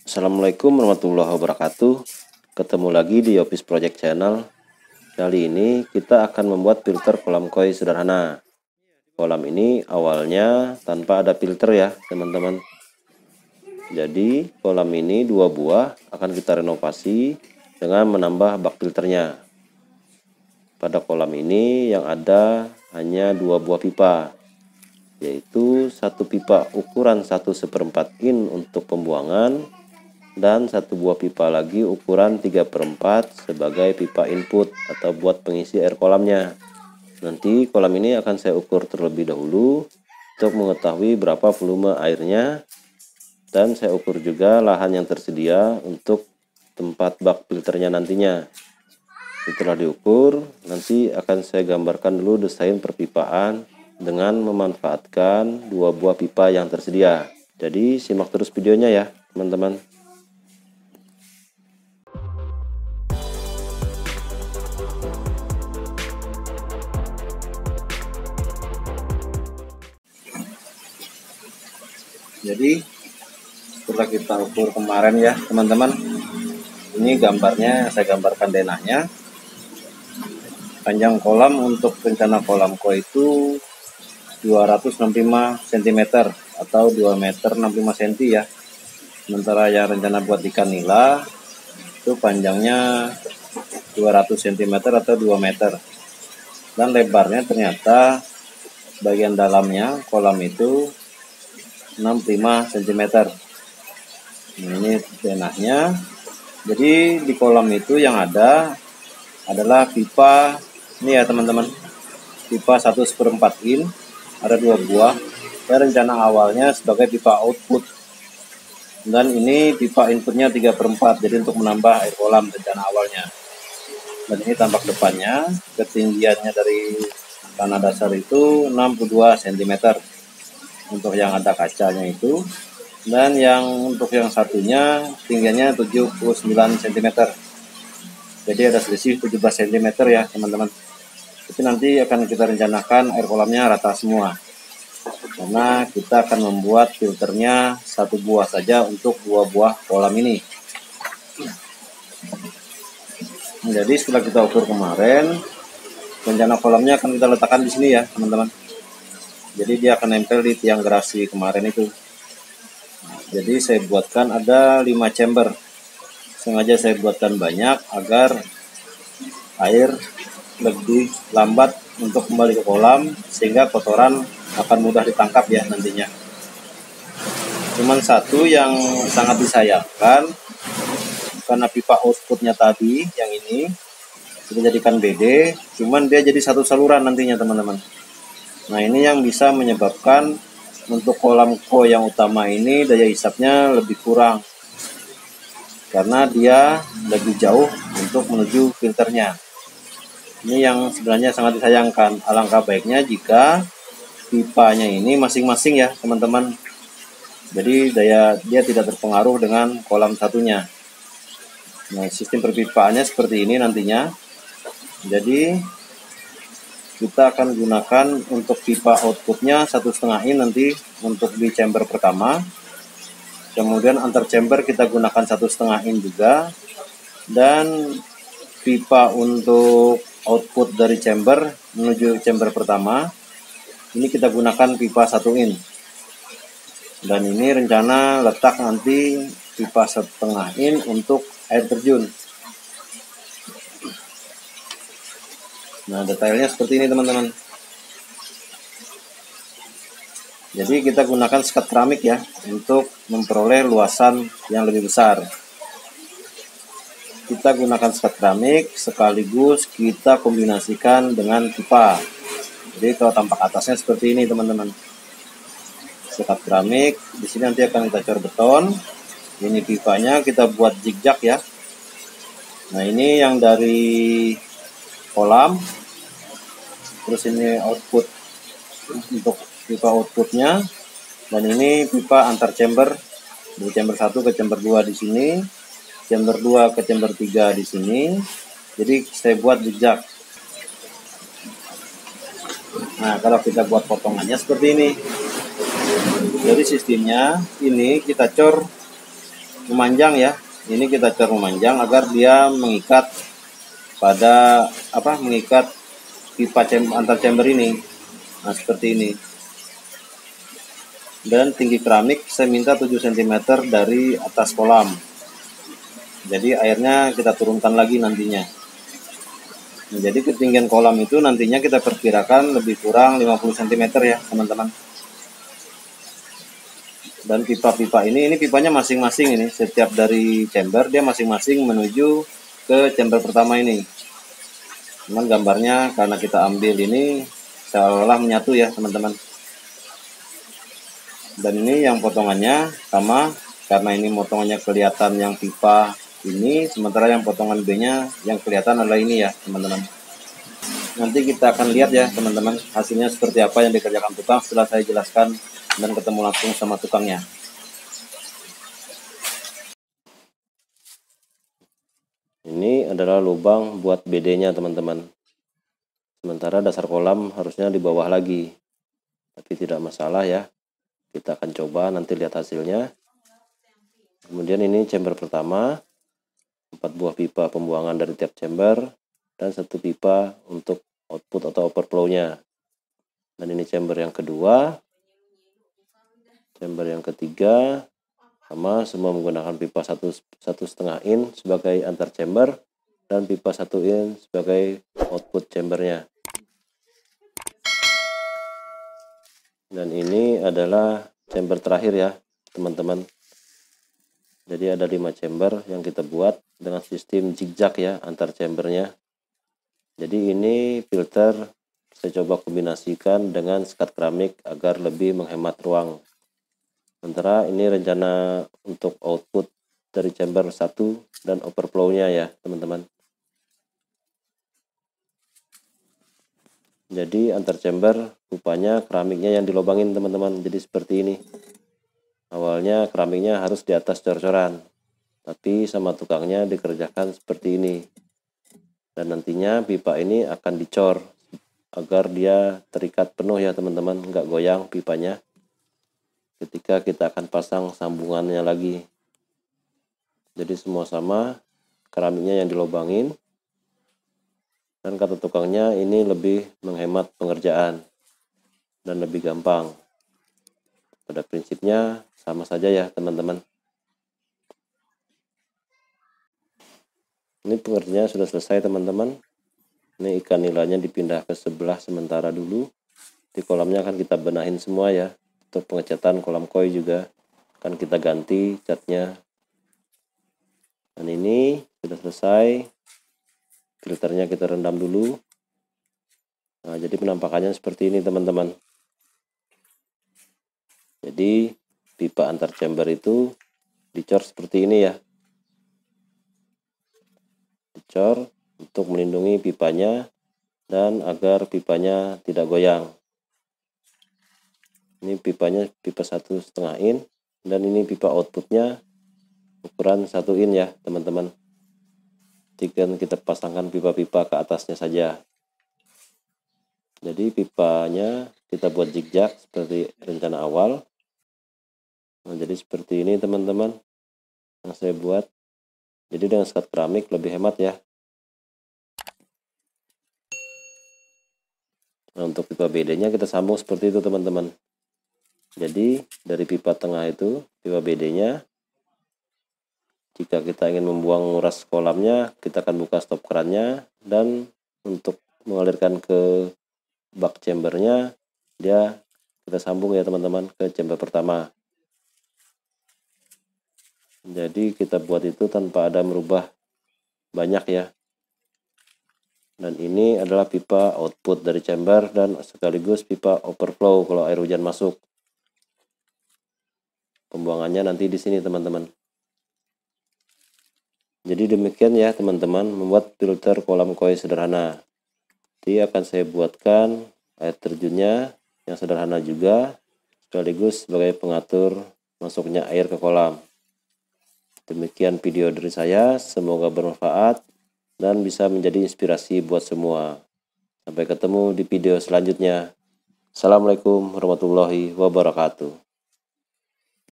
Assalamualaikum warahmatullahi wabarakatuh. Ketemu lagi di Yopis Project Channel. Kali ini kita akan membuat filter kolam koi sederhana. Kolam ini awalnya tanpa ada filter ya teman-teman. Jadi kolam ini 2 buah akan kita renovasi dengan menambah bak filternya. Pada kolam ini yang ada hanya 2 buah pipa, yaitu satu pipa ukuran 1/4 in untuk pembuangan dan satu buah pipa lagi ukuran 3/4 sebagai pipa input atau buat pengisi air kolamnya. Nanti kolam ini akan saya ukur terlebih dahulu untuk mengetahui berapa volume airnya, dan saya ukur juga lahan yang tersedia untuk tempat bak filternya nantinya. Setelah diukur, nanti akan saya gambarkan dulu desain perpipaan dengan memanfaatkan 2 buah pipa yang tersedia. Jadi simak terus videonya ya teman-teman. Jadi setelah kita ukur kemarin ya teman-teman, ini gambarnya saya gambarkan denahnya. Panjang kolam untuk rencana kolam koi itu 265 cm atau 2 meter 65 cm ya. Sementara yang rencana buat ikan nila itu panjangnya 200 cm atau 2 meter. Dan lebarnya ternyata bagian dalamnya kolam itu 65 cm. Ini denahnya. Jadi di kolam itu yang ada adalah pipa ini ya teman-teman, pipa 1/4 in, ada 2 buah. Dan rencana awalnya sebagai pipa output, dan ini pipa inputnya 3/4, jadi untuk menambah air kolam rencana awalnya. Dan ini tampak depannya, ketinggiannya dari tanah dasar itu 62 cm untuk yang ada kacanya itu, dan yang untuk yang satunya tingginya 79 cm. Jadi ada selisih 17 cm ya teman-teman. Itu nanti akan kita rencanakan air kolamnya rata semua, karena kita akan membuat filternya 1 buah saja untuk 2 buah kolam ini. Jadi setelah kita ukur kemarin, rencana kolamnya akan kita letakkan di sini ya teman-teman. Jadi dia akan nempel di tiang gerasi kemarin itu. Jadi saya buatkan ada 5 chamber. Sengaja saya buatkan banyak agar air lebih lambat untuk kembali ke kolam, sehingga kotoran akan mudah ditangkap ya nantinya. Cuman satu yang sangat disayangkan, karena pipa outputnya tadi yang ini kita jadikan BD, cuman dia jadi satu saluran nantinya teman-teman. Nah ini yang bisa menyebabkan untuk kolam koi yang utama ini daya hisapnya lebih kurang, karena dia lebih jauh untuk menuju filternya. Ini yang sebenarnya sangat disayangkan. Alangkah baiknya jika pipanya ini masing-masing ya teman-teman. Jadi dia tidak terpengaruh dengan kolam satunya. Nah, sistem perpipaannya seperti ini nantinya. Jadi kita akan gunakan untuk pipa outputnya 1,5 in nanti untuk di chamber pertama. Kemudian antar chamber kita gunakan 1,5 in juga. Dan pipa untuk output dari chamber menuju chamber pertama ini kita gunakan pipa 1 in. Dan ini rencana letak nanti pipa 1,5 in untuk air terjun. Nah detailnya seperti ini teman-teman. Jadi kita gunakan sekat keramik ya untuk memperoleh luasan yang lebih besar. Kita gunakan sekat keramik sekaligus kita kombinasikan dengan pipa. Jadi kalau tampak atasnya seperti ini teman-teman. Sekat keramik, di sini nanti akan kita cor beton. Ini pipanya kita buat zigzag ya. Nah ini yang dari kolam. Terus ini output untuk pipa outputnya. Dan ini pipa antar chamber dari chamber 1 ke chamber 2 di sini. Chamber 2 ke chamber 3 di sini. Jadi saya buat zigzag. Nah, kalau kita buat potongannya seperti ini. Jadi sistemnya ini kita cor memanjang ya. Ini kita cor memanjang agar dia mengikat pada mengikat pipa antar chamber ini. Nah, seperti ini. Dan tinggi keramik saya minta 7 cm dari atas kolam. Jadi airnya kita turunkan lagi nantinya. Nah, jadi ketinggian kolam itu nantinya kita perkirakan lebih kurang 50 cm ya teman-teman. Dan pipa-pipa ini pipanya masing-masing ini. Setiap dari chamber dia masing-masing menuju ke chamber pertama ini. Cuman gambarnya karena kita ambil ini seolah-olah menyatu ya teman-teman. Dan ini yang potongannya sama, karena ini potongannya kelihatan yang pipa ini, sementara yang potongan B-nya yang kelihatan adalah ini ya teman-teman. Nanti kita akan lihat ya teman-teman hasilnya seperti apa yang dikerjakan tukang setelah saya jelaskan dan ketemu langsung sama tukangnya. Ini adalah lubang buat BD-nya teman-teman. Sementara dasar kolam harusnya di bawah lagi, tapi tidak masalah ya. Kita akan coba nanti lihat hasilnya. Kemudian ini chamber pertama, 4 buah pipa pembuangan dari tiap chamber dan 1 pipa untuk output atau overflow-nya. Dan ini chamber yang kedua, chamber yang ketiga, sama semua menggunakan pipa 1,5 in sebagai antar chamber dan pipa 1 in sebagai output chambernya. Dan ini adalah chamber terakhir ya teman-teman. Jadi ada 5 chamber yang kita buat dengan sistem zigzag ya antar chambernya. Jadi ini filter saya coba kombinasikan dengan sekat keramik agar lebih menghemat ruang. Sementara ini rencana untuk output dari chamber 1 dan overflow-nya ya teman-teman. Jadi antar chamber rupanya keramiknya yang dilobangin teman-teman. Jadi seperti ini. Awalnya keramiknya harus di atas cor-coran, tapi sama tukangnya dikerjakan seperti ini. Dan nantinya pipa ini akan dicor agar dia terikat penuh ya teman-teman, nggak goyang pipanya ketika kita akan pasang sambungannya lagi. Jadi semua sama, keramiknya yang dilobangin, dan kata tukangnya ini lebih menghemat pengerjaan dan lebih gampang. Pada prinsipnya sama saja ya teman-teman. Ini pengerjaannya sudah selesai teman-teman. Ini ikan nilainya dipindah ke sebelah sementara dulu. Di kolamnya akan kita benahin semua ya. Untuk pengecatan kolam koi juga akan kita ganti catnya. Dan ini sudah selesai. Filternya kita rendam dulu. Nah, jadi penampakannya seperti ini teman-teman. Jadi pipa antar chamber itu dicor seperti ini ya. Dicor untuk melindungi pipanya dan agar pipanya tidak goyang. Ini pipanya pipa 1,5 in dan ini pipa outputnya ukuran 1 in ya teman-teman. Jika kita pasangkan pipa-pipa ke atasnya saja. Jadi pipanya kita buat zigzag seperti rencana awal. Nah, jadi seperti ini teman-teman yang saya buat. Jadi dengan sekat keramik lebih hemat ya. Nah, untuk pipa BD-nya kita sambung seperti itu teman-teman. Jadi dari pipa tengah itu, pipa BD-nya, jika kita ingin membuang nguras kolamnya, kita akan buka stop kerannya, dan untuk mengalirkan ke bak chambernya, kita sambung ya teman-teman ke chamber pertama. Jadi kita buat itu tanpa ada merubah banyak ya. Dan ini adalah pipa output dari chamber dan sekaligus pipa overflow kalau air hujan masuk. Pembuangannya nanti di sini teman-teman. Jadi demikian ya teman-teman membuat filter kolam koi sederhana. Nanti akan saya buatkan air terjunnya yang sederhana juga, sekaligus sebagai pengatur masuknya air ke kolam. Demikian video dari saya, semoga bermanfaat dan bisa menjadi inspirasi buat semua. Sampai ketemu di video selanjutnya. Assalamualaikum warahmatullahi wabarakatuh.